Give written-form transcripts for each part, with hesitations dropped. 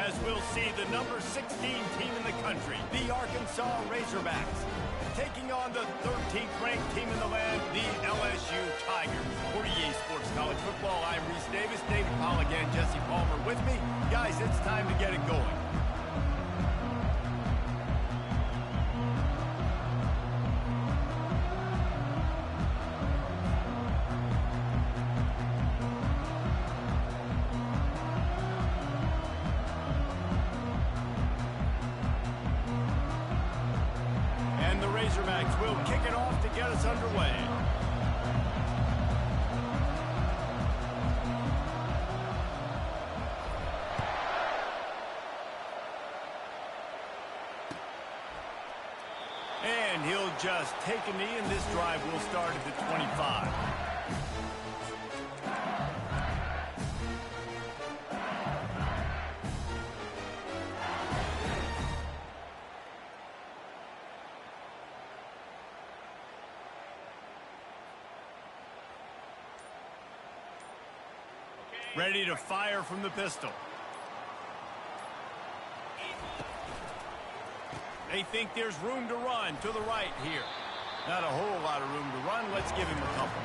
as we'll see the number 16 team in the country, the Arkansas Razorbacks, taking on the 13th ranked team in the land, the LSU Tigers. For EA Sports College Football, I'm Reese Davis, David Pollock and Jesse Palmer with me. Guys, it's time to get it going. Razorbacks will kick it off to get us underway. And he'll just take a knee, and this drive will start at the 25. Ready to fire from the pistol. They think there's room to run to the right here. Not a whole lot of room to run. Let's give him a couple.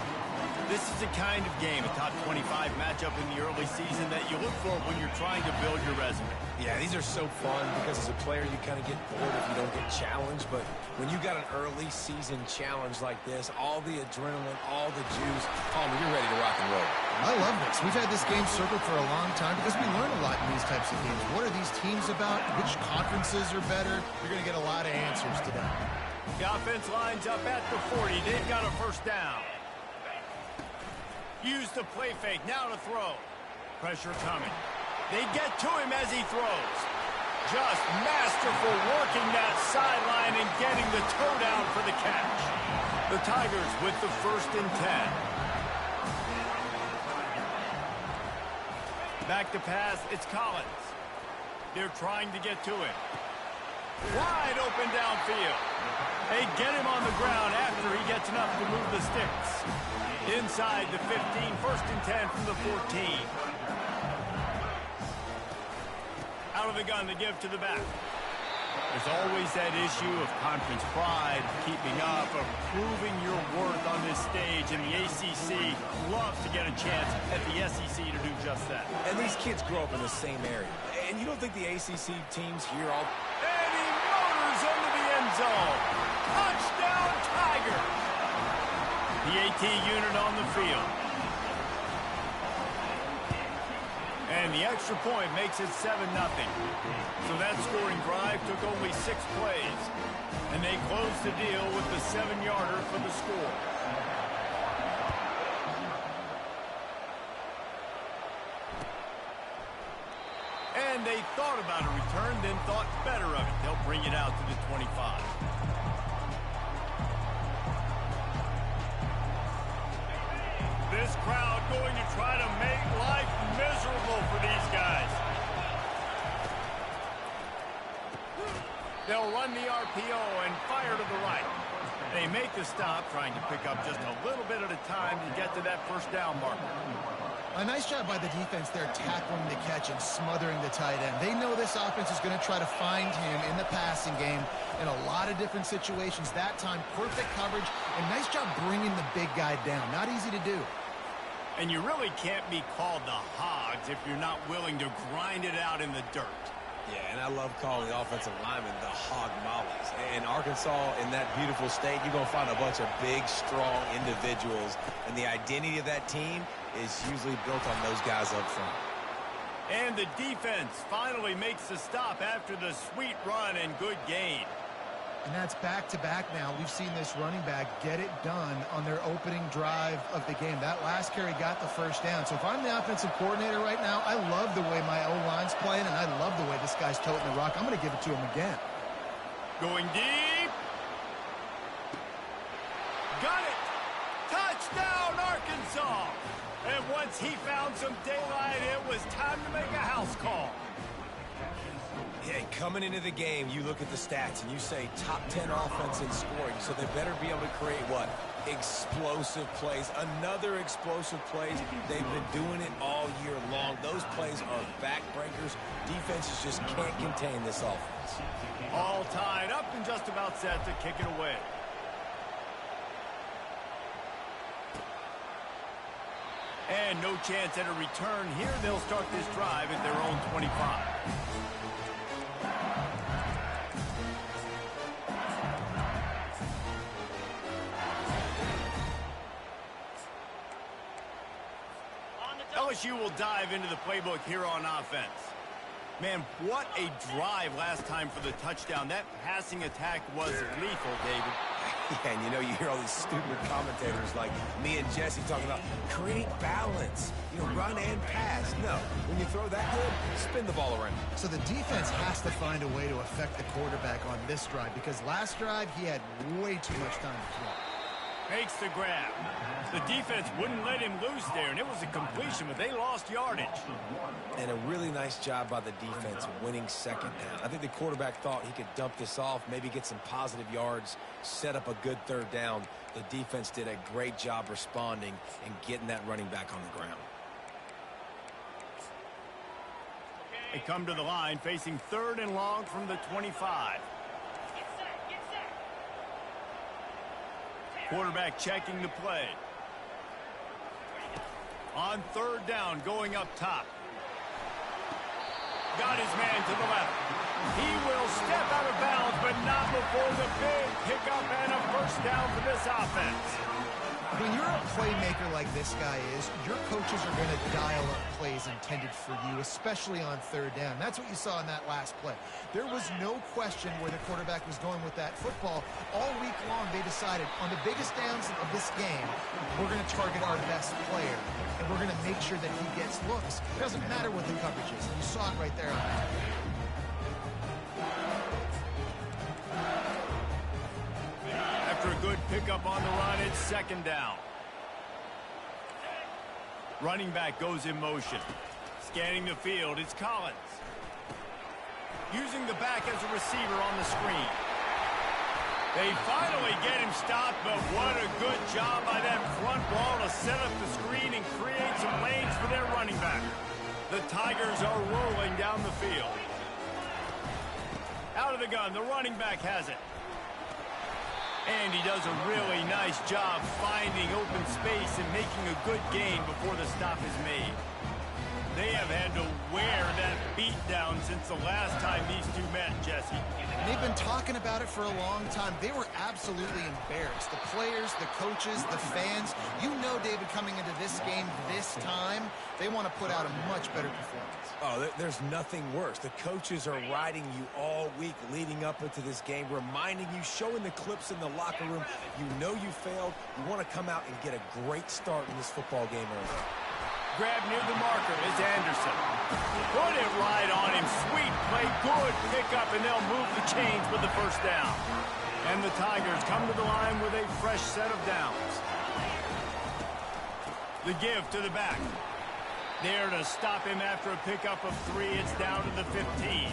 This is the kind of game, a top 25 matchup in the early season, that you look for when you're trying to build your resume. Yeah, these are so fun because as a player you kind of get bored if you don't get challenged, but when you got an early season challenge like this, all the adrenaline, all the juice, you're ready to rock and roll. I love this. We've had this game circled for a long time because we learn a lot in these types of games. What are these teams about? Which conferences are better? You're going to get a lot of answers today. The offense lines up at the 40. They've got a first down. Use the play fake. Now to throw. Pressure coming. They get to him as he throws. Just masterful working that sideline and getting the toe down for the catch. The Tigers with the 1st and 10. Back to pass. It's Collins. They're trying to get to him. Wide open downfield. They get him on the ground after he gets enough to move the sticks. Inside the 15, 1st and 10 from the 14. Out of the gun to give to the back. There's always that issue of conference pride, keeping up, of proving your worth on this stage, and the ACC loves to get a chance at the SEC to do just that. And these kids grow up in the same area. And you don't think the ACC teams here all... And he motors into the end zone. Touchdown, Tiger! The AT unit on the field. And the extra point makes it 7-0. So that scoring drive took only 6 plays. And they closed the deal with the 7-yarder for the score. And they thought about a return, then thought better of it. They'll bring it out to the 25. This crowd going to try to make life miserable for these guys. They'll run the RPO and fire to the right. They make the stop, trying to pick up just a little bit at a time to get to that first down marker. A nice job by the defense there, tackling the catch and smothering the tight end. They know this offense is going to try to find him in the passing game in a lot of different situations. That time, perfect coverage, and nice job bringing the big guy down. Not easy to do. And you really can't be called the Hogs if you're not willing to grind it out in the dirt. Yeah, and I love calling the offensive linemen the hog mollies. In Arkansas, in that beautiful state, you're going to find a bunch of big, strong individuals. And the identity of that team is usually built on those guys up front. And the defense finally makes the stop after the sweet run and good gain. And that's back-to-back now. We've seen this running back get it done on their opening drive of the game. That last carry got the first down. So if I'm the offensive coordinator right now, I love the way my O-line's playing, and I love the way this guy's toting the rock. I'm going to give it to him again. Going deep. Got it. Touchdown, Arkansas. And once he found some daylight, it was time to make a house call. Yeah, coming into the game, you look at the stats and you say top 10 offense in scoring, so they better be able to create what? Explosive plays. Another explosive plays. They've been doing it all year long. Those plays are backbreakers. Defenses just can't contain this offense. All tied up and just about set to kick it away. And no chance at a return here. They'll start this drive at their own 25. LSU will dive into the playbook here on offense. Man, what a drive last time for the touchdown. That passing attack was lethal, David. Yeah, and you know, you hear all these stupid commentators like me and Jesse talking about create balance, run and pass. No, when you throw that good, spin the ball around. So the defense has to find a way to affect the quarterback on this drive, because last drive he had way too much time to throw. Makes the grab. The defense wouldn't let him loose there, and it was a completion, but they lost yardage. And a really nice job by the defense winning second down. I think the quarterback thought he could dump this off, maybe get some positive yards, set up a good third down. The defense did a great job responding and getting that running back on the ground. They come to the line facing 3rd and long from the 25. Quarterback checking the play. On 3rd down, going up top. Got his man to the left. He will step out of bounds, but not before the big pickup and a first down for this offense. When you're a playmaker like this guy is, your coaches are going to dial up plays intended for you, especially on 3rd down. That's what you saw in that last play. There was no question where the quarterback was going with that football. All week long, they decided on the biggest downs of this game, we're going to target our best player, and we're going to make sure that he gets looks. It doesn't matter what the coverage is. You saw it right there on that. After a good pickup on the run, it's 2nd down. Running back goes in motion. Scanning the field, it's Collins. Using the back as a receiver on the screen. They finally get him stopped, but what a good job by that front wall to set up the screen and create some lanes for their running back. The Tigers are rolling down the field. Out of the gun, the running back has it. And he does a really nice job finding open space and making a good gain before the stop is made. They have had to wear that beat down since the last time these two met, Jesse. They've been talking about it for a long time. They were absolutely embarrassed. The players, the coaches, the fans. You know, David, coming into this game this time, they want to put out a much better performance. Oh, there's nothing worse. The coaches are riding you all week leading up into this game, reminding you, showing the clips in the locker room. You know you failed. You want to come out and get a great start in this football game early. Grab near the marker is Anderson. Put it right on him. Sweet play, good pickup, and they'll move the chains with the first down. And the Tigers come to the line with a fresh set of downs. The give to the back. There to stop him after a pickup of 3. It's down to the 15.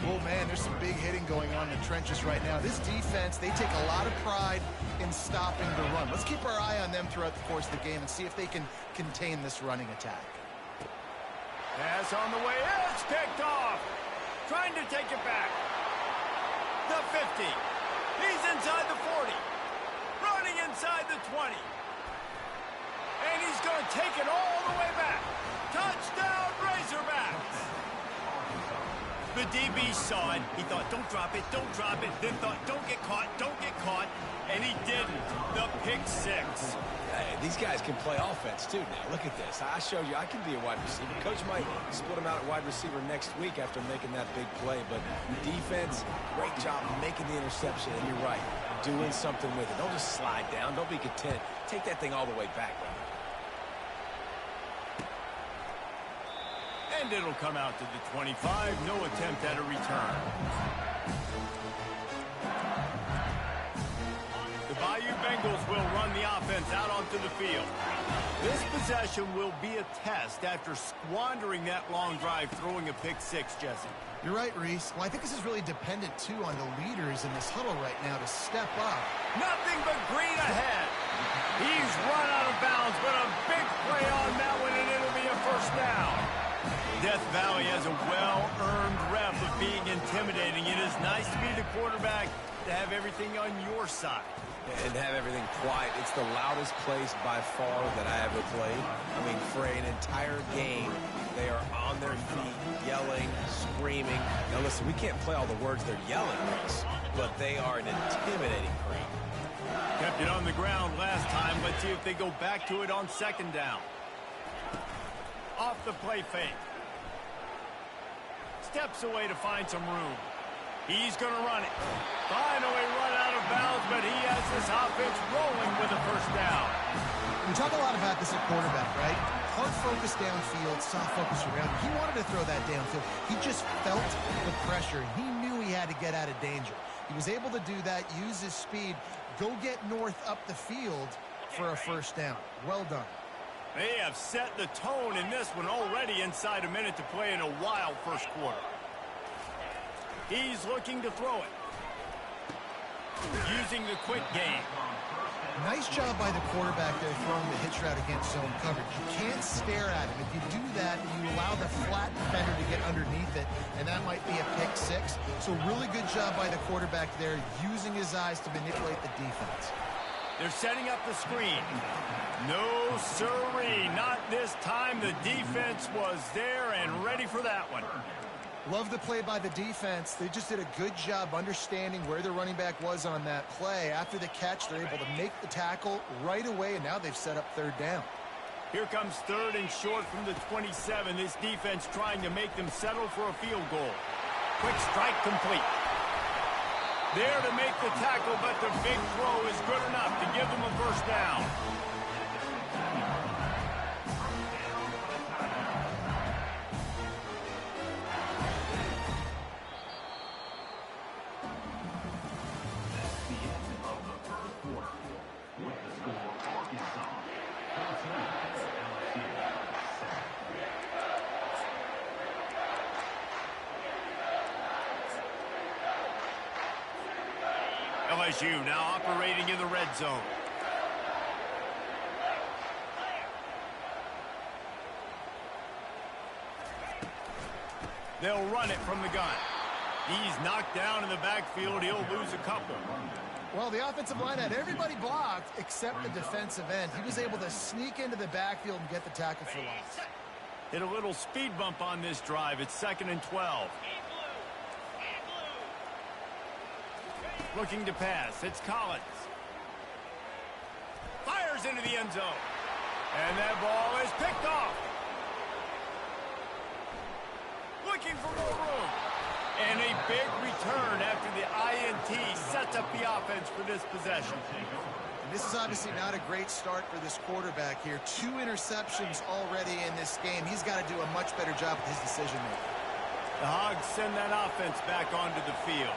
Oh, man, there's some big hitting going on in the trenches right now. This defense, they take a lot of pride in stopping the run. Let's keep our eye on them throughout the course of the game and see if they can contain this running attack. Pass on the way. It's picked off. Trying to take it back. The 50. He's inside the 40. Running inside the 20. And he's going to take it all the way back. Touchdown, Razorbacks. The DB saw it. He thought, don't drop it, don't drop it. Then thought, don't get caught, don't get caught. And he didn't. The pick 6. Hey, these guys can play offense, too, now. Look at this. I showed you I can be a wide receiver. Coach might split him out at wide receiver next week after making that big play. But defense, great job making the interception. And you're right, doing something with it. Don't just slide down. Don't be content. Take that thing all the way back, brother. And it'll come out to the 25. No attempt at a return. The Bayou Bengals will run the offense offense out onto the field. This possession will be a test after squandering that long drive throwing a pick six, Jesse. You're right, Reese. Well, I think this is really dependent, too, on the leaders in this huddle right now to step up. Nothing but green ahead. He's run out of bounds, but a big play on that one, and it'll be a first down. Death Valley has a well-earned rep of being intimidating. It is nice to be the quarterback, to have everything on your side. And have everything quiet. It's the loudest place by far that I ever played. I mean, for an entire game, they are on their feet, yelling, screaming. Now, listen, we can't play all the words they're yelling, Reese, but they are an intimidating crowd. Kept it on the ground last time. Let's see if they go back to it on second down. Off the play fake. Steps away to find some room. He's going to run it. Finally run out of bounds, but he has this offense rolling with a first down. We talk a lot about this at quarterback, right? Hard focus downfield, soft focus around. He wanted to throw that downfield. He just felt the pressure. He knew he had to get out of danger. He was able to do that, use his speed, go get north up the field for a first down. Well done. They have set the tone in this one already inside a minute to play in a wild first quarter. He's looking to throw it. Using the quick game. Nice job by the quarterback there throwing the hitch route against zone coverage. You can't stare at him. If you do that, you allow the flat defender to get underneath it, and that might be a pick six. So really good job by the quarterback there, using his eyes to manipulate the defense. They're setting up the screen. No siree, not this time. The defense was there and ready for that one. Love the play by the defense. They just did a good job understanding where the running back was on that play. After the catch, they're able to make the tackle right away, and now they've set up third down. Here comes third and short from the 27. This defense trying to make them settle for a field goal. Quick strike complete. There to make the tackle, but the big throw is good enough to give them a first down. LSU now operating in the red zone. They'll run it from the gun. He's knocked down in the backfield. He'll lose a couple. Well, the offensive line had everybody blocked except the defensive end. He was able to sneak into the backfield and get the tackle for loss. Hit a little speed bump on this drive. It's 2nd and 12. Looking to pass. It's Collins. Fires into the end zone. And that ball is picked off. Looking for more room. And a big return after the INT sets up the offense for this possession. And this is obviously not a great start for this quarterback here. 2 interceptions already in this game. He's got to do a much better job with his decision-making. The Hogs send that offense back onto the field.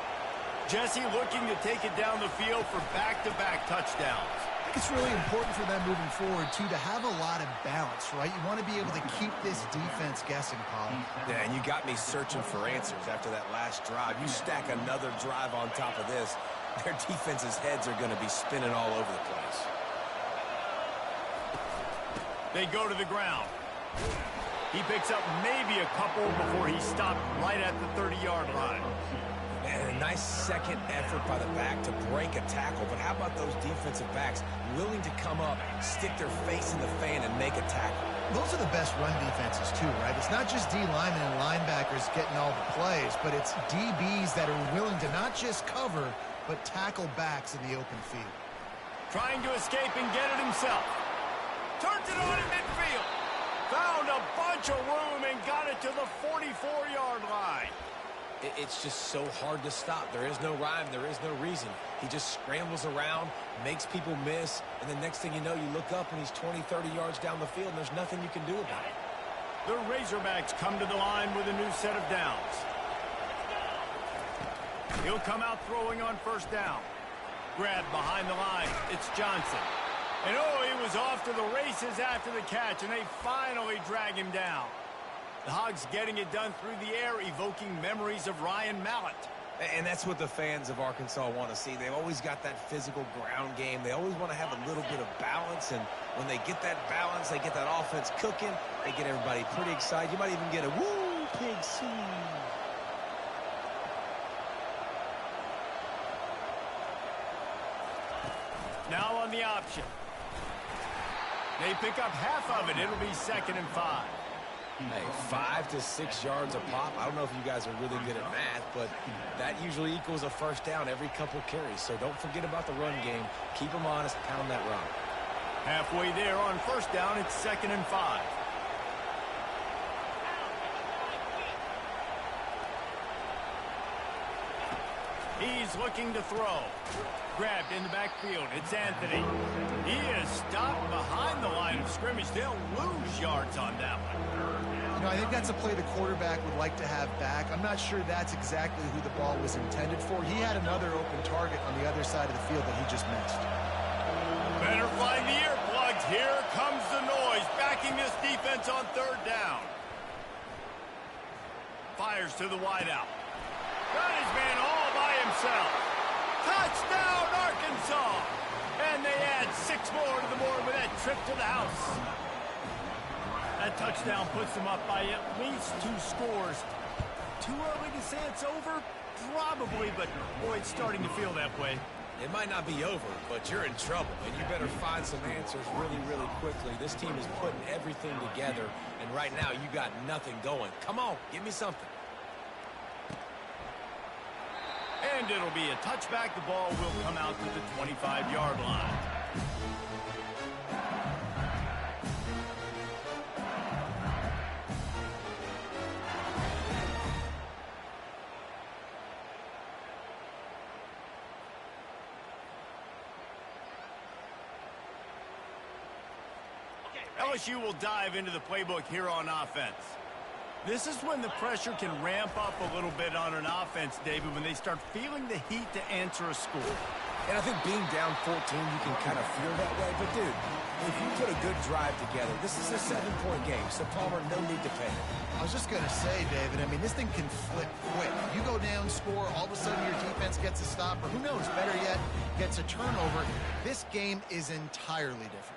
Jesse looking to take it down the field for back-to-back touchdowns. I think it's really important for them moving forward, too, to have a lot of balance, right? You want to be able to keep this defense guessing, Paul. Yeah, and you got me searching for answers after that last drive. You stack another drive on top of this, their defense's heads are going to be spinning all over the place. They go to the ground. He picks up maybe a couple before he stopped right at the 30-yard line. And a nice second effort by the back to break a tackle. But how about those defensive backs willing to come up, stick their face in the fan, and make a tackle? Those are the best run defenses, too, right? It's not just D linemen and linebackers getting all the plays, but it's DBs that are willing to not just cover, but tackle backs in the open field. Trying to escape and get it himself. Turns it on in midfield. Found a bunch of room and got it to the 44-yard line. It's just so hard to stop. There is no rhyme. There is no reason. He just scrambles around, makes people miss, and the next thing you know, you look up and he's 20, 30 yards down the field, and there's nothing you can do about it. The Razorbacks come to the line with a new set of downs. He'll come out throwing on first down. Grab behind the line. It's Johnson. And oh, he was off to the races after the catch, and they finally drag him down. The Hogs getting it done through the air, evoking memories of Ryan Mallett. And that's what the fans of Arkansas want to see. They've always got that physical ground game. They always want to have a little bit of balance, and when they get that balance, they get that offense cooking, they get everybody pretty excited. You might even get a WOOoooo Pig Sooie. Now on the option. They pick up half of it. It'll be 2nd and 5. Hey, 5 to 6 yards a pop. I don't know if you guys are really good at math, but that usually equals a first down every couple carries. So don't forget about the run game. Keep them honest. Pound that rock. Halfway there on first down, it's 2nd and 5. He's looking to throw. Grabbed in the backfield. It's Anthony. He is stopped behind the line of scrimmage. They'll lose yards on that one. You know, I think that's a play the quarterback would like to have back. I'm not sure that's exactly who the ball was intended for. He had another open target on the other side of the field that he just missed. Better find the earplugs. Here comes the noise, backing this defense on 3rd down. Fires to the wideout. Got his man all by himself. Touchdown, Arkansas! And they add 6 more to the board with that trip to the house. That touchdown puts them up by at least 2 scores. Too early to say it's over? Probably, but boy, it's starting to feel that way. It might not be over, but you're in trouble, and you better find some answers really, really quickly. This team is putting everything together, and right now you got nothing going. Come on, give me something. And it'll be a touchback. The ball will come out to the 25-yard line. LSU will dive into the playbook here on offense. This is when the pressure can ramp up a little bit on an offense, David, when they start feeling the heat to answer a score. And I think being down 14, you can kind of feel that way. But, dude, if you put a good drive together, this is a 7-point game. So, Palmer, no need to panic. I was just going to say, David, I mean, this thing can flip quick. You go down, score, all of a sudden your defense gets a stop, or who knows, better yet, gets a turnover. This game is entirely different.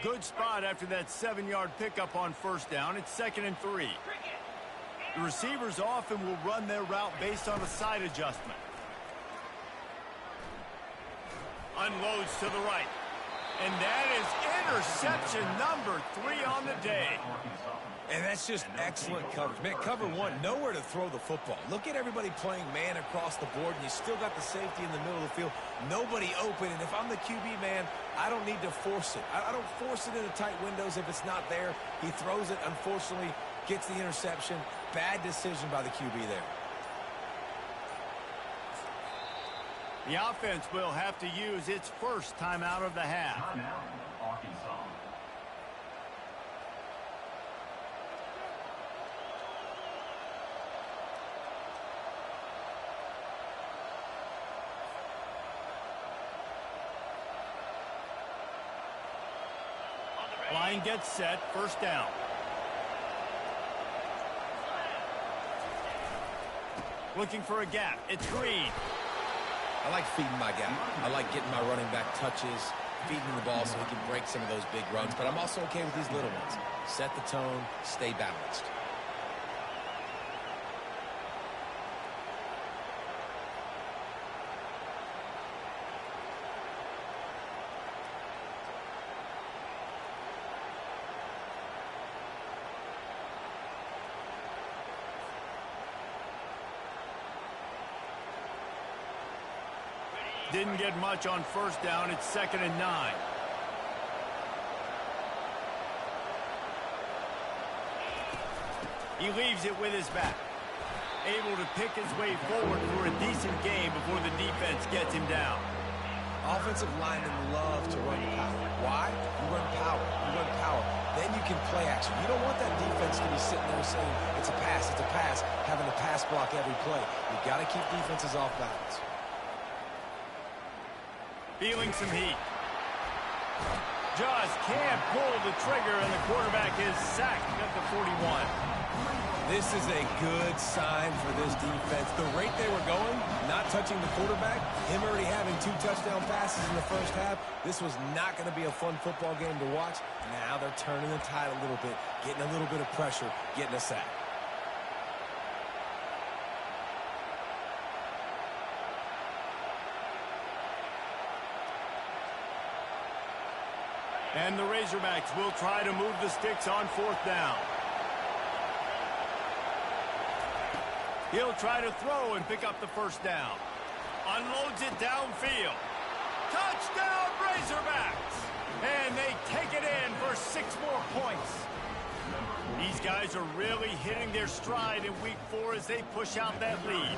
Good spot after that 7-yard pickup on first down. It's 2nd and 3. The receivers often will run their route based on a side adjustment. Unloads to the right. And that is interception number 3 on the day. And that's just excellent coverage. Man, cover 1, nowhere to throw the football. Look at everybody playing man across the board, and you still got the safety in the middle of the field. Nobody open, and if I'm the QB, man, I don't need to force it. I don't force it into tight windows if it's not there. He throws it, unfortunately, gets the interception. Bad decision by the QB there. The offense will have to use its first timeout of the half. Line gets set, first down. Looking for a gap. It's Green. I like feeding my guy. I like getting my running back touches, feeding the ball so he can break some of those big runs. But I'm also okay with these little ones. Set the tone, stay balanced. Didn't get much on first down. It's 2nd and 9. He leaves it with his back. Able to pick his way forward for a decent game before the defense gets him down. Offensive linemen love to run power. Why? You run power. You run power. Then you can play action. You don't want that defense to be sitting there saying, it's a pass, having to pass block every play. You've got to keep defenses off balance. Feeling some heat. Just can't pull the trigger, and the quarterback is sacked at the 41. This is a good sign for this defense. The rate they were going, not touching the quarterback, him already having 2 touchdown passes in the first half, this was not going to be a fun football game to watch. Now they're turning the tide a little bit, getting a little bit of pressure, getting a sack. And the Razorbacks will try to move the sticks on 4th down. He'll try to throw and pick up the first down. Unloads it downfield. Touchdown, Razorbacks! And they take it in for 6 more points. These guys are really hitting their stride in week 4 as they push out that lead.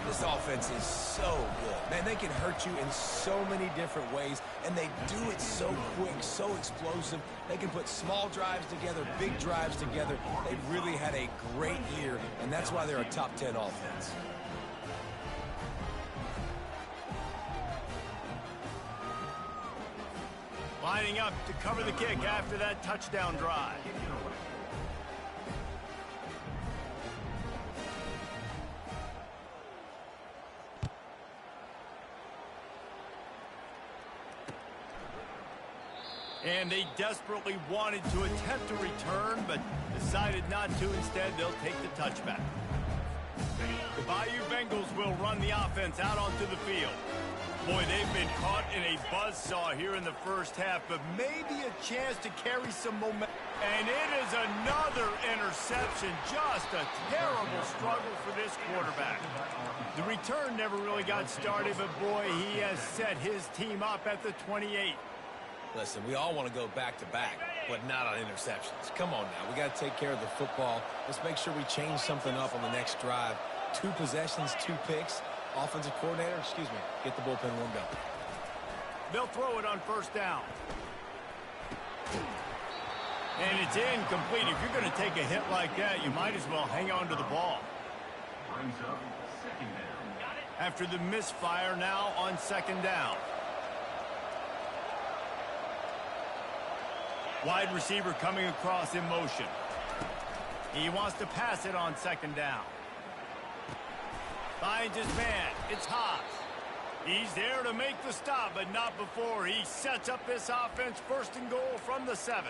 This offense is so good. Man, they can hurt you in so many different ways, and they do it so quick, so explosive. They can put small drives together, big drives together. They've really had a great year, and that's why they're a top 10 offense. Lining up to cover the kick after that touchdown drive. And they desperately wanted to attempt a return, but decided not to. Instead, they'll take the touchback. The Bayou Bengals will run the offense out onto the field. Boy, they've been caught in a buzzsaw here in the first half, but maybe a chance to carry some momentum. And it is another interception. Just a terrible struggle for this quarterback. The return never really got started, but boy, he has set his team up at the 28. Listen, we all want to go back-to-back, but not on interceptions. Come on now. We got to take care of the football. Let's make sure we change something up on the next drive. 2 possessions, 2 picks. Offensive coordinator, get the bullpen warmed up. They'll throw it on 1st down. And it's incomplete. If you're going to take a hit like that, you might as well hang on to the ball. Brings up 2nd down. After the misfire, now on 2nd down. Wide receiver coming across in motion. He wants to pass it on 2nd down. Finds his man. It's Haas. He's there to make the stop, but not before he sets up this offense. 1st and goal from the 7.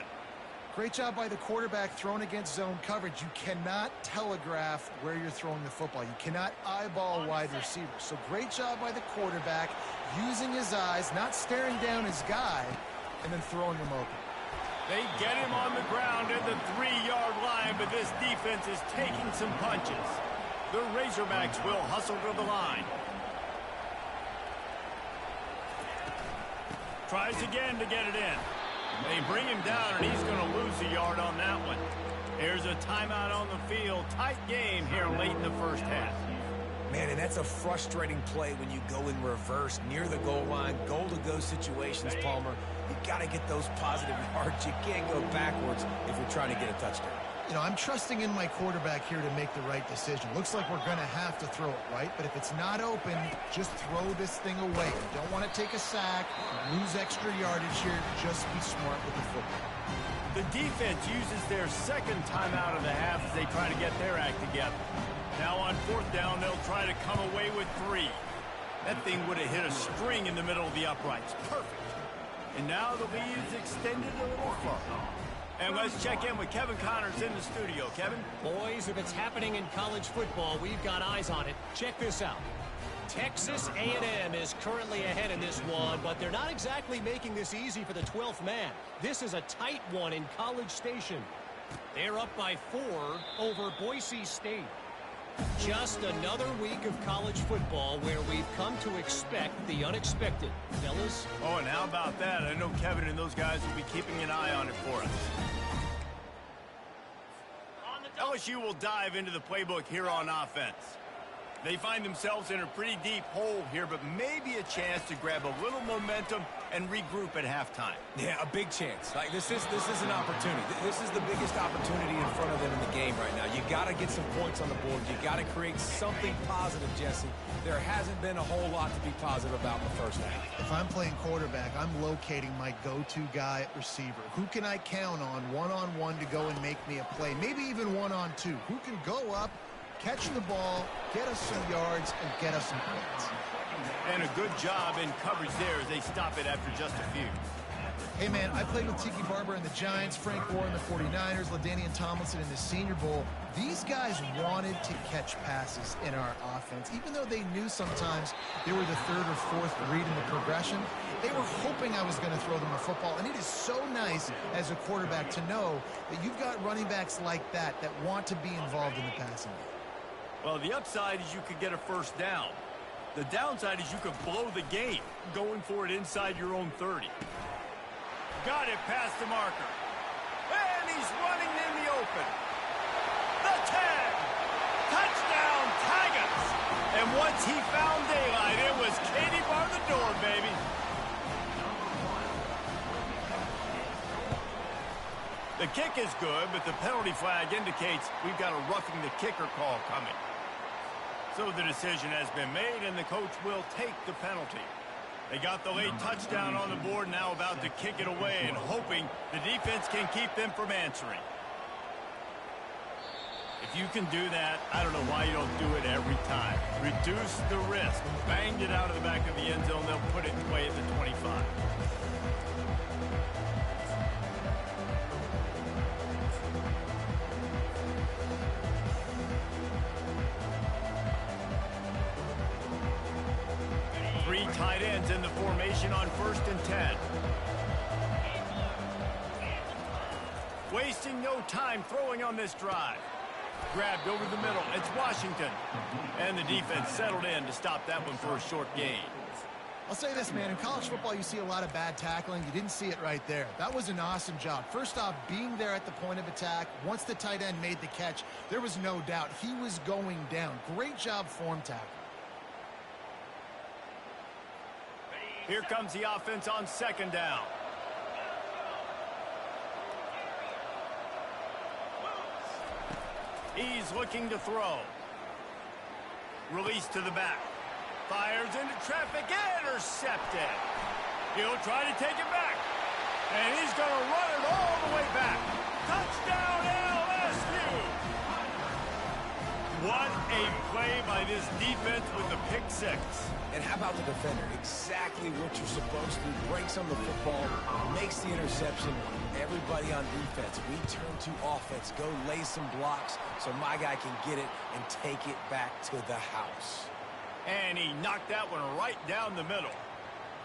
Great job by the quarterback thrown against zone coverage. You cannot telegraph where you're throwing the football. You cannot eyeball wide receivers. So great job by the quarterback using his eyes, not staring down his guy, and then throwing him open. They get him on the ground at the 3-yard line, but this defense is taking some punches. The Razorbacks will hustle to the line. Tries again to get it in. They bring him down, and he's going to lose a yard on that one. There's a timeout on the field. Tight game here late in the first half. Man, and that's a frustrating play when you go in reverse near the goal line, goal-to-go situations, Palmer. You got to get those positive yards. You can't go backwards if you're trying to get a touchdown. You know, I'm trusting in my quarterback here to make the right decision. Looks like we're going to have to throw it, right? But if it's not open, just throw this thing away. You don't want to take a sack, lose extra yardage here. Just be smart with the football. The defense uses their 2nd timeout of the half as they try to get their act together. Now on 4th down, they'll try to come away with 3. That thing would have hit a string in the middle of the uprights. Perfect. And now the lead is extended a little further. And let's check in with Kevin Connors in the studio. Kevin? Boys, if it's happening in college football, we've got eyes on it. Check this out. Texas A&M is currently ahead in this one, but they're not exactly making this easy for the 12th man. This is a tight one in College Station. They're up by 4 over Boise State. Just another week of college football where we've come to expect the unexpected. Fellas? Oh, and how about that? I know Kevin and those guys will be keeping an eye on it for us. LSU will dive into the playbook here on offense. They find themselves in a pretty deep hole here, but maybe a chance to grab a little momentum and regroup at halftime. Yeah, a big chance. Like this is an opportunity. This is the biggest opportunity in front of them in the game right now. You got to get some points on the board. You got to create something positive, Jesse. There hasn't been a whole lot to be positive about in the first half. If I'm playing quarterback, I'm locating my go-to guy at receiver. Who can I count on one-on-one to go and make me a play? Maybe even one-on-two. Who can go up, catch the ball, get us some yards, and get us some points. And a good job in coverage there as they stop it after just a few. Hey, man, I played with Tiki Barber in the Giants, Frank Gore in the 49ers, LaDainian Tomlinson in the Senior Bowl. These guys wanted to catch passes in our offense. Even though they knew sometimes they were the third or fourth read in the progression, they were hoping I was going to throw them a football. And it is so nice as a quarterback to know that you've got running backs like that that want to be involved in the passing game. Well, the upside is you could get a first down. The downside is you could blow the game going for it inside your own 30. Got it past the marker. And he's running in the open. The 10. Touchdown, Tigers. And once he found daylight, it was Katie bar the door, baby. The kick is good, but the penalty flag indicates we've got a roughing the kicker call coming. So the decision has been made, and the coach will take the penalty. They got the late touchdown on the board, now about to kick it away and hoping the defense can keep them from answering. If you can do that, I don't know why you don't do it every time. Reduce the risk. Banged it out of the back of the end zone. They'll put it away at the 25. Three tight ends in the formation on 1st and 10. Wasting no time throwing on this drive. Grabbed over the middle. It's Washington. And the defense settled in to stop that one for a short gain. I'll say this, man. In college football, you see a lot of bad tackling. You didn't see it right there. That was an awesome job. First off, being there at the point of attack. Once the tight end made the catch, there was no doubt he was going down. Great job form tackle. Here comes the offense on 2nd down. He's looking to throw. Release to the back. Fires into traffic. Intercepted. He'll try to take it back. And he's going to run it all the way back. Touchdown LSU. What a play by this defense with the pick six. And how about the defender? Exactly what you're supposed to. Breaks on the football, makes the interception. Everybody on defense, we turn to offense. Go lay some blocks so my guy can get it and take it back to the house. And he knocked that one right down the middle.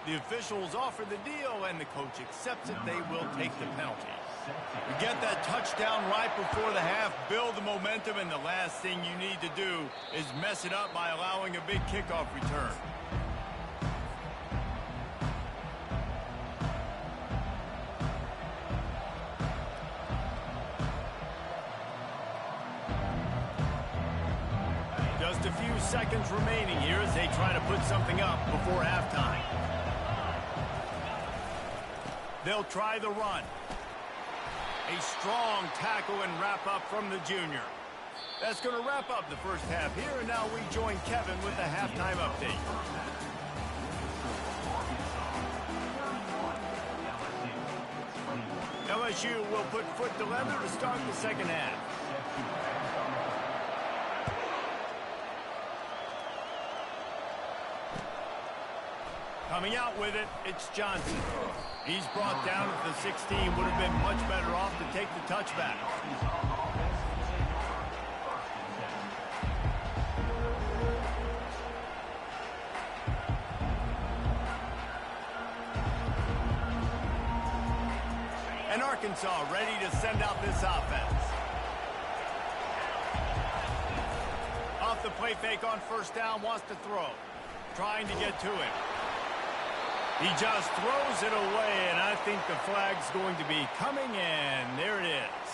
The officials offer the deal, and the coach accepts it. They will take the penalty. You get that touchdown right before the half, build the momentum, and the last thing you need to do is mess it up by allowing a big kickoff return. Just a few seconds remaining here as they try to put something up before halftime. They'll try the run. A strong tackle and wrap up from the junior. That's going to wrap up the first half here, and now we join Kevin with the halftime update. LSU will put foot to leather to start the second half. Coming out with it, it's Johnson. He's brought down at the 16. Would have been much better off to take the touchback. And Arkansas ready to send out this offense. Off the play fake on 1st down, wants to throw. Trying to get to it. He just throws it away, and I think the flag's going to be coming in. There it is.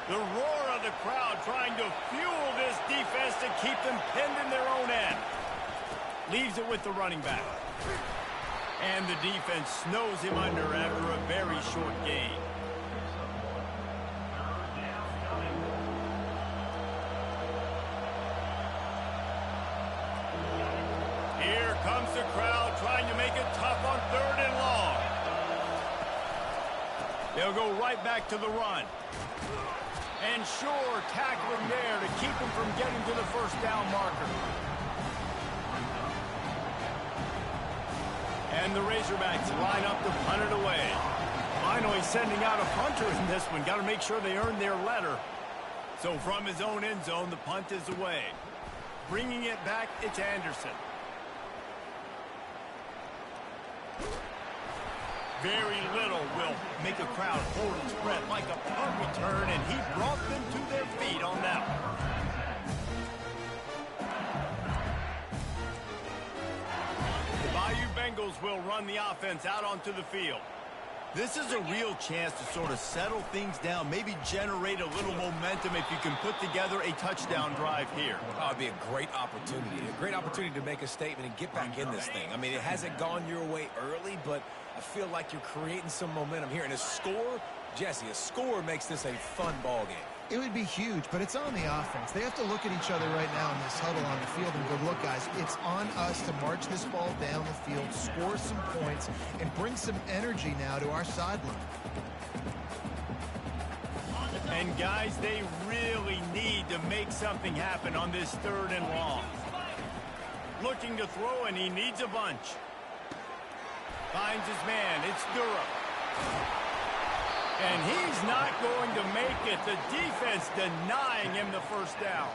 The roar of the crowd trying to fuel this defense to keep them pinned in their own end. Leaves it with the running back. And the defense snows him under after a very short gain. Here comes the crowd trying to make it tough on 3rd and long. They'll go right back to the run. And sure, tackling there to keep him from getting to the first down marker. And the Razorbacks line up to punt it away. Finally sending out a punter in this one. Got to make sure they earn their letter. So from his own end zone, the punt is away. Bringing it back, it's Anderson. Very little will make a crowd hold its breath like a punt return, and he brought them to their feet on that one. The Bayou Bengals will run the offense out onto the field. This is a real chance to sort of settle things down, maybe generate a little momentum if you can put together a touchdown drive here. Oh, it'd be a great opportunity to make a statement and get back in this thing. I mean, it hasn't gone your way early, but I feel like you're creating some momentum here. And a score, Jesse, a score makes this a fun ball game. It would be huge, but it's on the offense. They have to look at each other right now in this huddle on the field and go, look, guys, it's on us to march this ball down the field, score some points, and bring some energy now to our sideline. And, guys, they really need to make something happen on this 3rd and long. Looking to throw, and he needs a bunch. Finds his man. It's Durham. And he's not going to make it. The defense denying him the first down.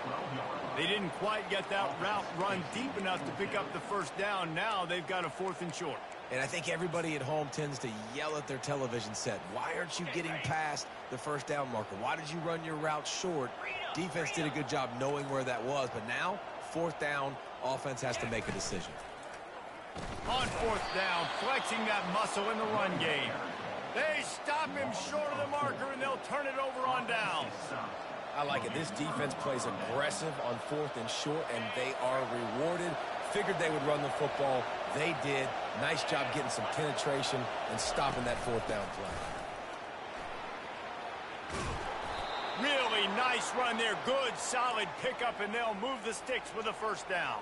They didn't quite get that route run deep enough to pick up the first down. Now they've got a 4th and short. And I think everybody at home tends to yell at their television set. Why aren't you getting past the first down marker? Why did you run your route short? Defense did a good job knowing where that was. But now, 4th down, offense has to make a decision. On 4th down, flexing that muscle in the run game. They stop him short of the marker, and they'll turn it over on downs. I like it. This defense plays aggressive on 4th and short, and they are rewarded. Figured they would run the football. They did. Nice job getting some penetration and stopping that 4th down play. Really nice run there. Good, solid pickup, and they'll move the sticks with a first down.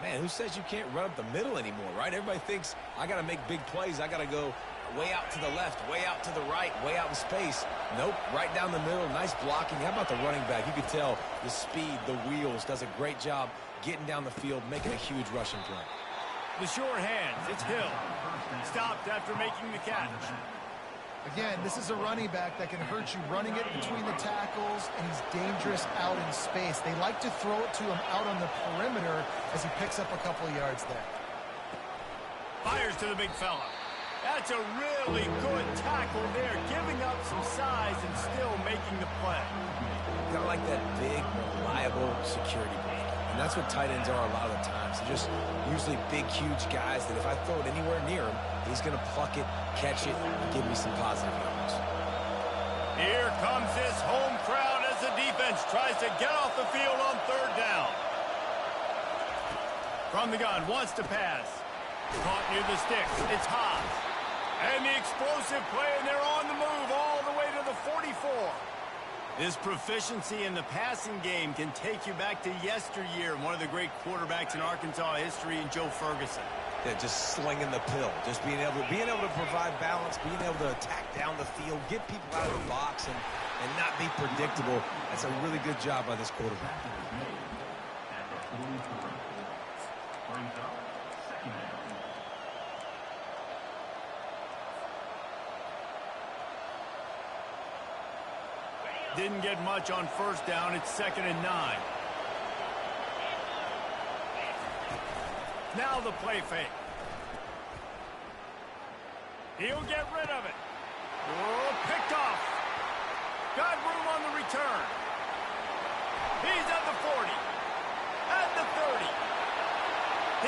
Man, who says you can't run up the middle anymore, right? Everybody thinks I got to make big plays. I got to go way out to the left, way out to the right, way out in space. Nope, right down the middle. Nice blocking. How about the running back? You can tell the speed, the wheels, does a great job getting down the field, making a huge rushing play. The sure hands, it's Hill. Stopped after making the catch. Again, this is a running back that can hurt you running it between the tackles, and he's dangerous out in space. They like to throw it to him out on the perimeter as he picks up a couple of yards there. Fires to the big fella. That's a really good tackle there, giving up some size and still making the play. Got like that big, reliable security blanket. And that's what tight ends are a lot of the times. They're just usually big, huge guys that if I throw it anywhere near him, he's going to pluck it, catch it, and give me some positive yards. Here comes this home crowd as the defense tries to get off the field on 3rd down. From the gun, wants to pass. Caught near the sticks. It's Haas. And the explosive play, and they're on the move all the way to the 44. This proficiency in the passing game can take you back to yesteryear, one of the great quarterbacks in Arkansas history, in Joe Ferguson. Yeah, just slinging the pill, just being able to provide balance, being able to attack down the field, get people out of the box, and not be predictable. That's a really good job by this quarterback. Didn't get much on 1st down. It's 2nd and 9. Now the play fake. He'll get rid of it. Oh, picked off. Got room on the return. He's at the 40. At the 30.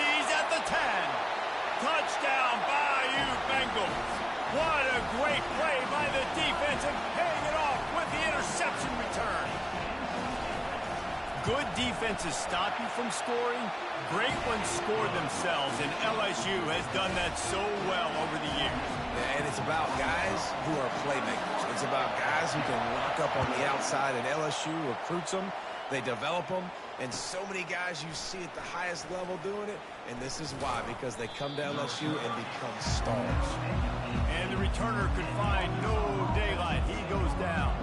He's at the 10. Touchdown, Bayou Bengals. What a great play by the defense, and paying it off with the interception return. Good defenses stop you from scoring. Great ones score themselves, and LSU has done that so well over the years. Yeah, and it's about guys who are playmakers. It's about guys who can lock up on the outside, and LSU recruits them. They develop them, and so many guys you see at the highest level doing it, and this is why, because they come to LSU and become stars. And the returner could find no daylight. He goes down.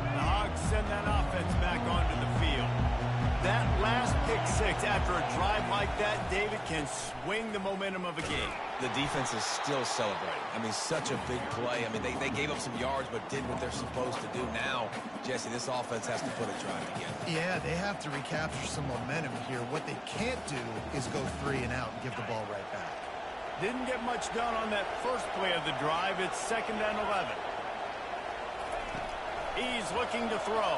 The Hogs send that offense back onto the field. That last pick six after a drive like that, David, can swing the momentum of a game. The defense is still celebrating. I mean, such a big play. I mean, they gave up some yards but did what they're supposed to do. Now, Jesse, this offense has to put a drive together. Yeah, they have to recapture some momentum here. What they can't do is go 3 and out and give the ball right back. Didn't get much done on that first play of the drive. It's 2nd and 11. He's looking to throw.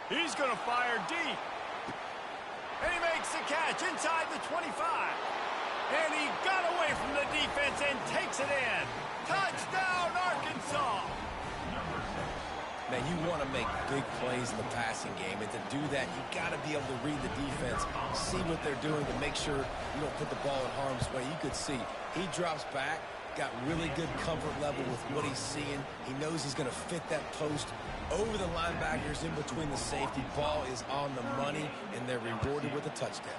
He's going to fire deep. And he makes the catch inside the 25. And he got away from the defense and takes it in. Touchdown, Arkansas. Man, you want to make big plays in the passing game, and to do that, you got to be able to read the defense, see what they're doing to make sure you don't put the ball in harm's way. You could see he drops back, got really good comfort level with what he's seeing. He knows he's going to fit that post over the linebackers in between the safety. Ball is on the money, and they're rewarded with a touchdown.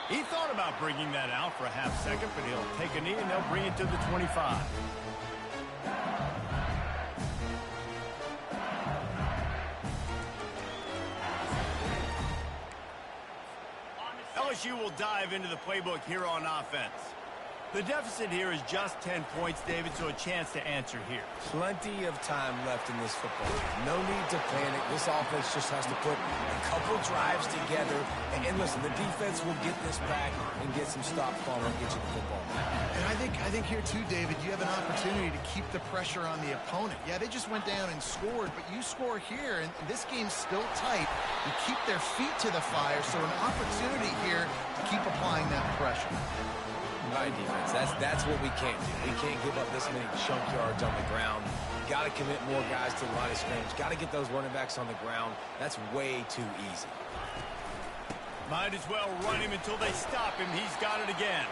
He thought about bringing that out for a half second, but he'll take a knee and they'll bring it to the 25. LSU will dive into the playbook here on offense. The deficit here is just 10 points, David, so a chance to answer here. Plenty of time left in this football game. No need to panic. This offense just has to put a couple drives together. And listen, the defense will get this back and get some stop fall and get you the football. And I think here too, David, you have an opportunity to keep the pressure on the opponent. Yeah, they just went down and scored, but you score here, and this game's still tight. You keep their feet to the fire, so an opportunity here to keep applying that pressure. Right defense. That's what we can't do. We can't give up this many chunk yards on the ground. Got to commit more guys to the line of scrimmage. Got to get those running backs on the ground. That's way too easy. Might as well run him until they stop him. He's got it again.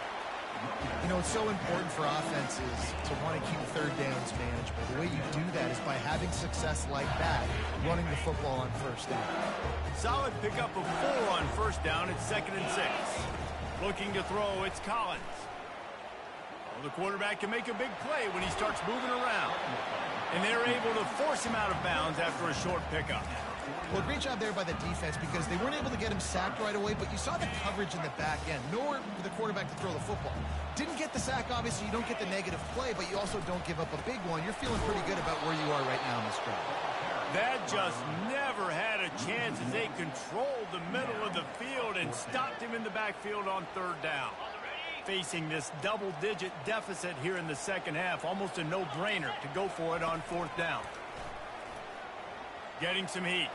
You know, it's so important for offenses to want to keep third downs manageable. The way you do that is by having success like that, running the football on first down. Solid pickup of 4 on first down. It's 2nd and 6. Looking to throw, it's Collins. The quarterback can make a big play when he starts moving around. And they're able to force him out of bounds after a short pickup. Well, great job there by the defense because they weren't able to get him sacked right away, but you saw the coverage in the back end. Nowhere for the quarterback to throw the football. Didn't get the sack, obviously. You don't get the negative play, but you also don't give up a big one. You're feeling pretty good about where you are right now in this drive. That just never had a chance as they controlled the middle of the field and stopped him in the backfield on 3rd down. Facing this double-digit deficit here in the second half, almost a no-brainer to go for it on 4th down. Getting some heat.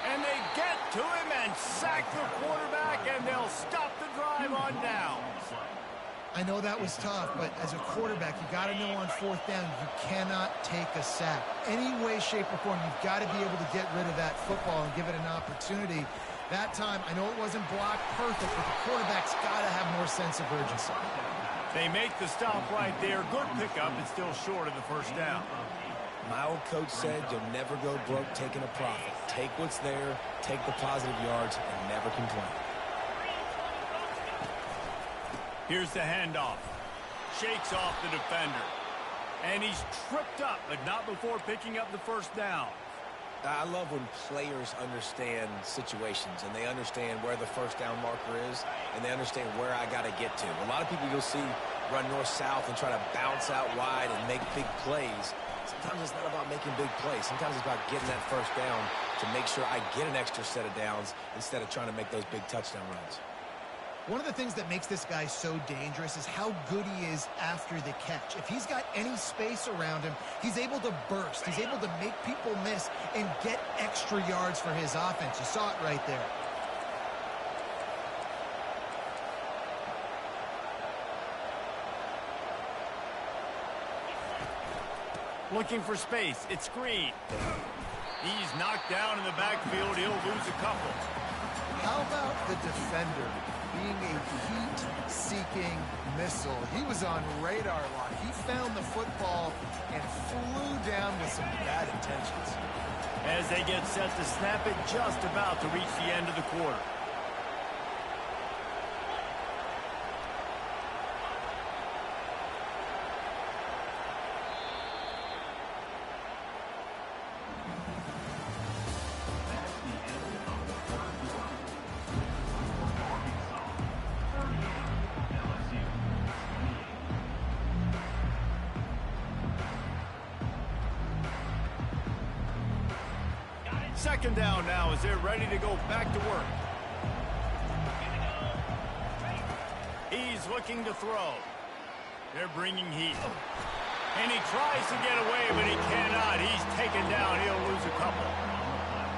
And they get to him and sack the quarterback, and they'll stop the drive on down. I know that was tough, but as a quarterback, you got to know on 4th down, you cannot take a sack. Any way, shape, or form, you've got to be able to get rid of that football and give it an opportunity. That time, I know it wasn't blocked perfect, but the quarterback's got to have more sense of urgency. They make the stop right there. Good pickup. It's still short of the first down. My old coach said you'll never go broke taking a profit. Take what's there, take the positive yards, and never complain. Here's the handoff. Shakes off the defender. And he's tripped up, but not before picking up the first down. I love when players understand situations and they understand where the first down marker is and they understand where I got to get to. A lot of people you'll see run north-south and try to bounce out wide and make big plays. Sometimes it's not about making big plays. Sometimes it's about getting that first down to make sure I get an extra set of downs instead of trying to make those big touchdown runs. One of the things that makes this guy so dangerous is how good he is after the catch. If he's got any space around him, he's able to burst. He's able to make people miss and get extra yards for his offense. You saw it right there. Looking for space. It's screen. He's knocked down in the backfield. He'll lose a couple. How about the defender being a heat-seeking missile? He was on radar lock. He found the football and flew down with some bad intentions. As they get set to snap it, just about to reach the end of the quarter. Second down now as they're ready to go back to work. He's looking to throw. They're bringing heat. And he tries to get away, but he cannot. He's taken down. He'll lose a couple.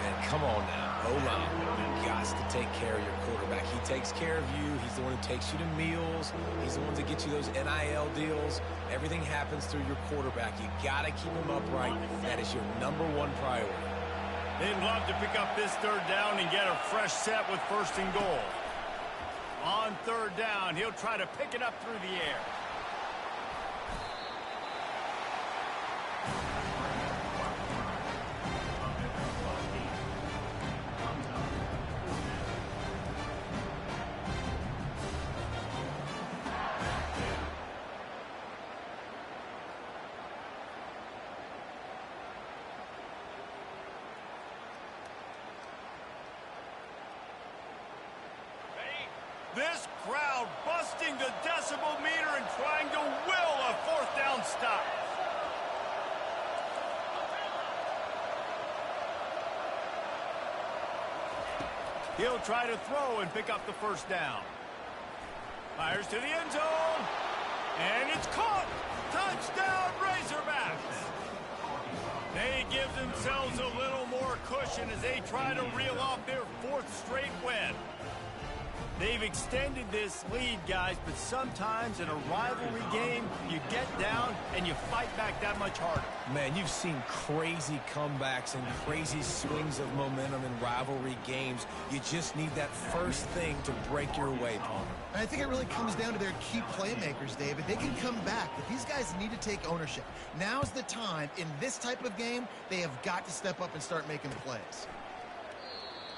Man, come on now. O-line, you got to take care of your quarterback. He takes care of you. He's the one who takes you to meals. He's the one to get you those NIL deals. Everything happens through your quarterback. You got to keep him upright. That is your #1 priority. They'd love to pick up this third down and get a fresh set with 1st and goal. On third down, he'll try to pick it up through the air. This crowd busting the decibel meter and trying to will a 4th down stop. He'll try to throw and pick up the 1st down. Fires to the end zone. And it's caught. Touchdown, Razorbacks. They give themselves a little more cushion as they try to reel off their 4th straight win. They've extended this lead, guys, but sometimes in a rivalry game, you get down and you fight back that much harder. Man, you've seen crazy comebacks and crazy swings of momentum in rivalry games. You just need that first thing to break your way, Palmer. And I think it really comes down to their key playmakers, David. They can come back, but these guys need to take ownership. Now's the time. In this type of game, they have got to step up and start making plays.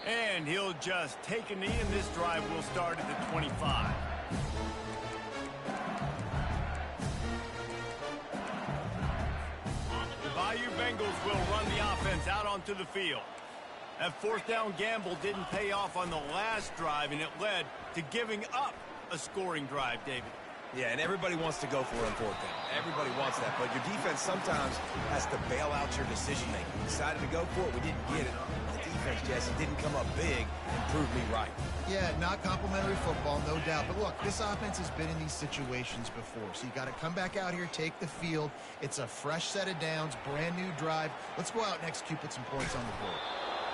And he'll just take a knee, and this drive will start at the 25. The Bayou Bengals will run the offense out onto the field. That 4th down gamble didn't pay off on the last drive, and it led to giving up a scoring drive, David. Yeah, and everybody wants to go for it on 4th down. Everybody wants that, but your defense sometimes has to bail out your decision-making. We decided to go for it. We didn't get it. The defense, Jesse, didn't come up big and prove me right. Yeah, not complimentary football, no doubt. But look, this offense has been in these situations before, so you got to come back out here, take the field. It's a fresh set of downs, brand new drive. Let's go out and execute, put some points on the board.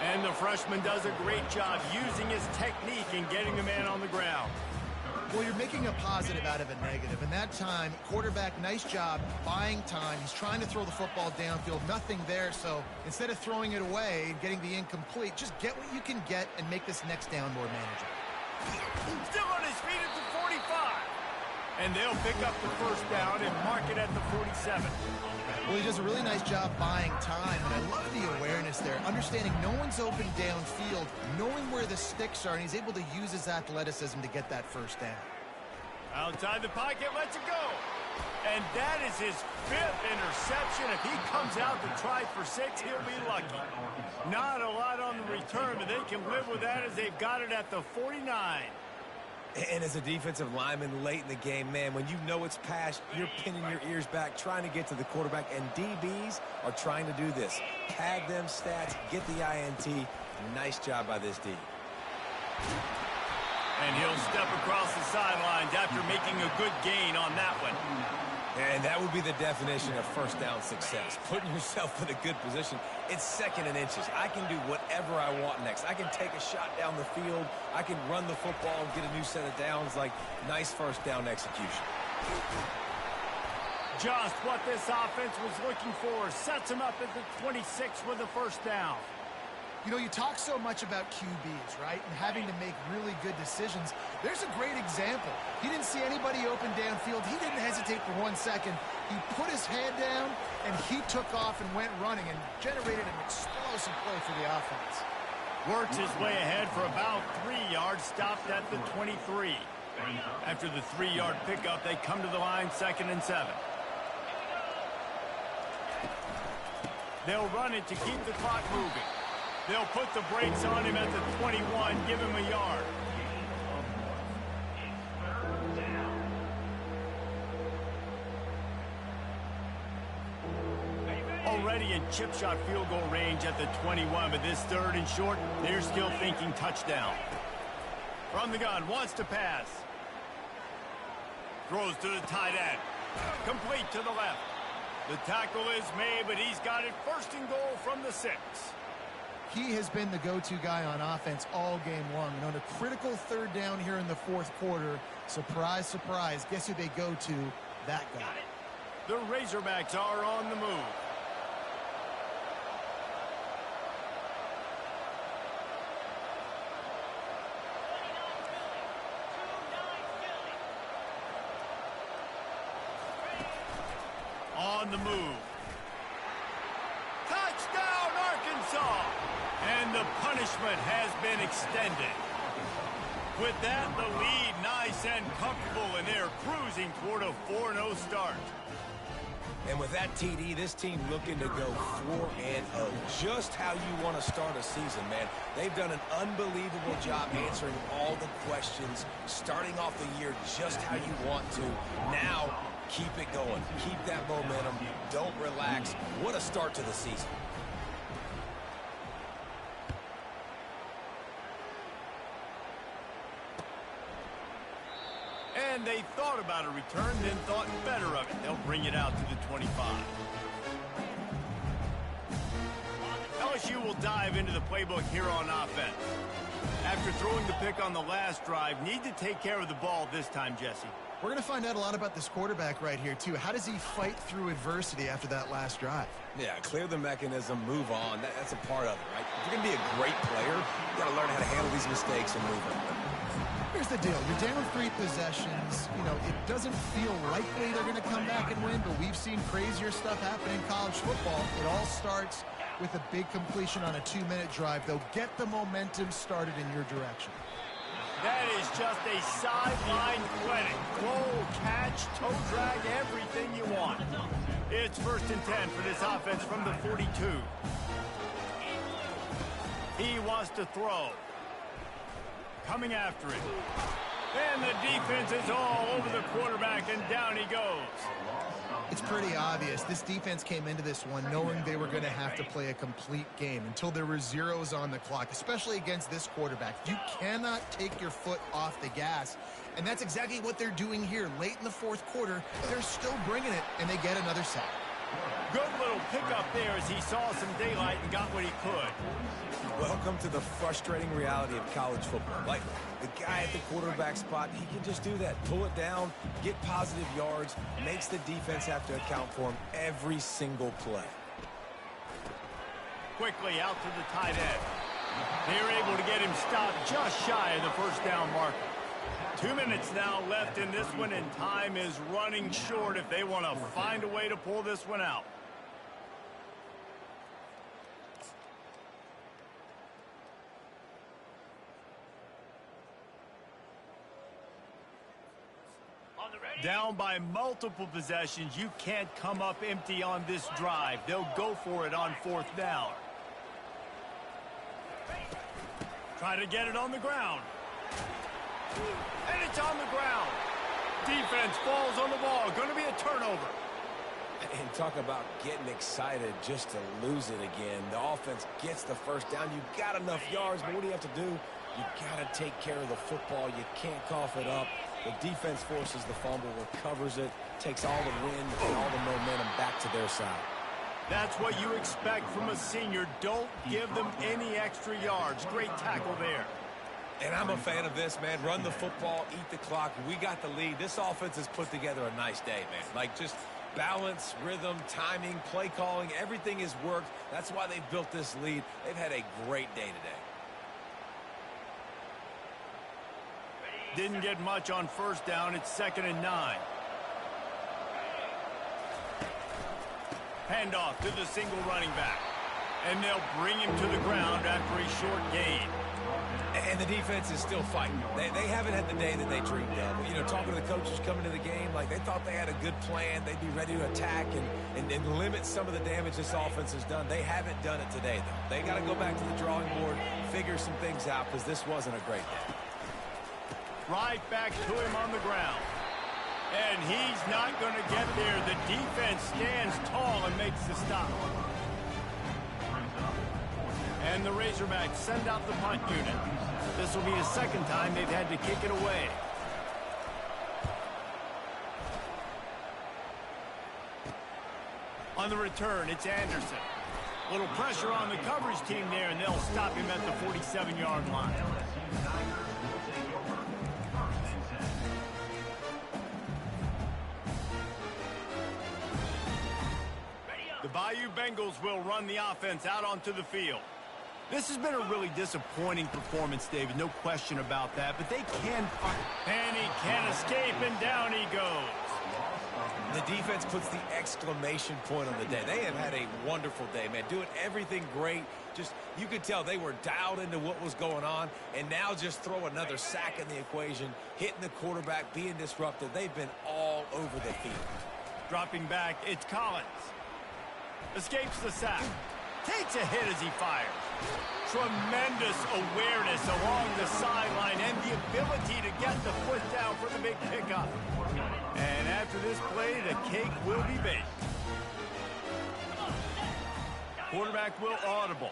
And the freshman does a great job using his technique and getting the man on the ground. Well, you're making a positive out of a negative. And that time, quarterback, nice job, buying time. He's trying to throw the football downfield. Nothing there. So instead of throwing it away and getting the incomplete, just get what you can get and make this next down more manageable. Still on his feet at the 45. And they'll pick up the 1st down and mark it at the 47. Well, he does a really nice job buying time, and I love the awareness there, understanding no one's open downfield, knowing where the sticks are, and he's able to use his athleticism to get that 1st down. Outside the pocket, lets it go. And that is his 5th interception. If he comes out to try for 6, he'll be lucky. Not a lot on the return, but they can live with that as they've got it at the 49. And as a defensive lineman late in the game, man, when you know it's past, you're pinning your ears back, trying to get to the quarterback, and DBs are trying to do this. Pad them stats, get the INT. Nice job by this D. And he'll step across the sidelines after making a good gain on that one. And that would be the definition of first down success. Putting yourself in a good position. It's second and inches. I can do whatever I want next. I can take a shot down the field. I can run the football and get a new set of downs. Like, nice first down execution. Just what this offense was looking for. Sets him up at the 26 for the first down. You know, you talk so much about QBs, right, and having to make really good decisions. There's a great example. He didn't see anybody open downfield. He didn't hesitate for 1 second. He put his head down, and he took off and went running and generated an explosive play for the offense. Works his way ahead for about 3 yards, stopped at the 23. After the 3-yard pickup, they come to the line, 2nd and 7. They'll run it to keep the clock moving. They'll put the brakes on him at the 21, give him a yard. Already in chip shot field goal range at the 21, but this 3rd and short, they're still thinking touchdown. From the gun, wants to pass. Throws to the tight end. Complete to the left. The tackle is made, but he's got it 1st and goal from the 6. He has been the go-to guy on offense all game long. And on a critical 3rd down here in the 4th quarter, surprise, surprise, guess who they go to? That guy. The Razorbacks are on the move. On the move. Touchdown, Arkansas! And the punishment has been extended. With that, the lead nice and comfortable, and they're cruising toward a 4-0 start. And with that TD, this team looking to go 4-0. Just how you want to start a season, man. They've done an unbelievable job answering all the questions, starting off the year just how you want to. Now, keep it going. Keep that momentum. Don't relax. What a start to the season. And they thought about a return, then thought better of it. They'll bring it out to the 25. LSU will dive into the playbook here on offense. After throwing the pick on the last drive, need to take care of the ball this time, Jesse. We're going to find out a lot about this quarterback right here, too. How does he fight through adversity after that last drive? Yeah, clear the mechanism, move on. That's a part of it, right? If you're going to be a great player, you got to learn how to handle these mistakes and move on. Here's the deal. You're down 3 possessions. You know, it doesn't feel likely they're going to come back and win, but we've seen crazier stuff happen in college football. It all starts with a big completion on a 2-minute drive. They'll get the momentum started in your direction. That is just a sideline clinic. Roll, catch, toe drag, everything you want. It's 1st and 10 for this offense from the 42. He wants to throw. Coming after it. And the defense is all over the quarterback, and down he goes. It's pretty obvious. This defense came into this one knowing they were going to have to play a complete game until there were zeros on the clock, especially against this quarterback. You cannot take your foot off the gas, and that's exactly what they're doing here. Late in the 4th quarter, they're still bringing it, and they get another sack. Good little pickup there as he saw some daylight and got what he could. Welcome to the frustrating reality of college football. Like, the guy at the quarterback spot, he can just do that. Pull it down, get positive yards, makes the defense have to account for him every single play. Quickly out to the tight end. They're able to get him stopped just shy of the 1st down marker. 2 minutes now left in this one, and time is running short if they want to find a way to pull this one out. Down by multiple possessions, you can't come up empty on this drive. They'll go for it on 4th down. Try to get it on the ground. And it's on the ground. Defense falls on the ball. Going to be a turnover. And talk about getting excited just to lose it again. The offense gets the 1st down. You got enough yards, but what do you have to do? You got to take care of the football. You can't cough it up. The defense forces the fumble, recovers it, takes all the wind and all the momentum back to their side. That's what you expect from a senior. Don't give them any extra yards. Great tackle there. And I'm a fan of this, man. Run the football, eat the clock. We got the lead. This offense has put together a nice day, man. Like, just balance, rhythm, timing, play calling, everything has worked. That's why they've built this lead. They've had a great day today. Didn't get much on first down. It's 2nd and 9. Handoff to the single running back. And they'll bring him to the ground after a short gain. And the defense is still fighting. They haven't had the day that they dreamed of. You know, talking to the coaches coming to the game, like they thought they had a good plan. They'd be ready to attack and limit some of the damage this offense has done. They haven't done it today, though. They got to go back to the drawing board, figure some things out, because this wasn't a great day. Right back to him on the ground. And he's not going to get there. The defense stands tall and makes the stop. And the Razorbacks send out the punt unit. This will be the second time they've had to kick it away. On the return, it's Anderson. A little pressure on the coverage team there, and they'll stop him at the 47-yard line. The Bayou Bengals will run the offense out onto the field. This has been a really disappointing performance, David. No question about that. But they can fight. And he can't escape, and down he goes. The defense puts the exclamation point on the day. They have had a wonderful day, man. Doing everything great. Just, you could tell they were dialed into what was going on. And now just throw another sack in the equation. Hitting the quarterback, being disruptive. They've been all over the field. Dropping back, it's Collins. Escapes the sack. Takes a hit as he fires. Tremendous awareness along the sideline and the ability to get the foot down for the big pickup. And after this play, the cake will be baked. Quarterback will audible.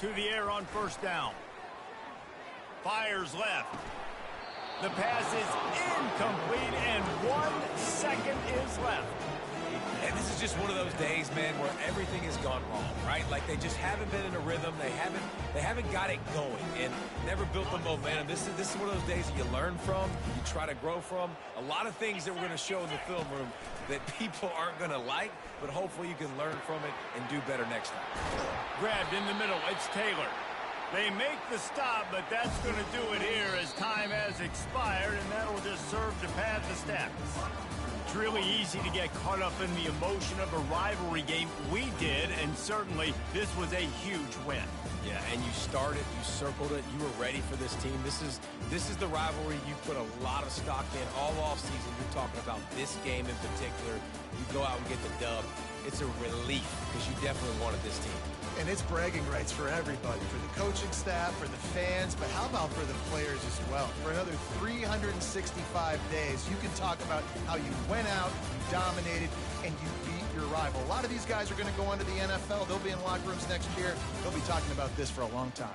To the air on first down. Fires left. The pass is incomplete, and 1 second is left. And this is just one of those days, man, where everything has gone wrong, right? Like they just haven't been in a rhythm. They haven't got it going and never built the momentum. This is one of those days that you learn from, you try to grow from. A lot of things that we're going to show in the film room that people aren't going to like, but hopefully you can learn from it and do better next time. Grabbed in the middle, it's Taylor. They make the stop, but that's going to do it here as time has expired, and that'll just serve to pad the stats. It's really easy to get caught up in the emotion of a rivalry game. We did, and certainly this was a huge win. Yeah, and you started, you circled it, you were ready for this team. This is the rivalry you put a lot of stock in all offseason. You're talking about this game in particular. You go out and get the dub. It's a relief because you definitely wanted this team. And it's bragging rights for everybody, for the coaching staff, for the fans, but how about for the players as well? For another 365 days, you can talk about how you went out, you dominated, and you beat your rival. A lot of these guys are going to go on to the NFL. They'll be in locker rooms next year. They'll be talking about this for a long time.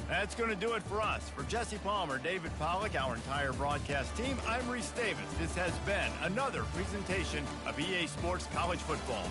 That's going to do it for us. For Jesse Palmer, David Pollack, our entire broadcast team, I'm Reese Davis. This has been another presentation of EA Sports College Football.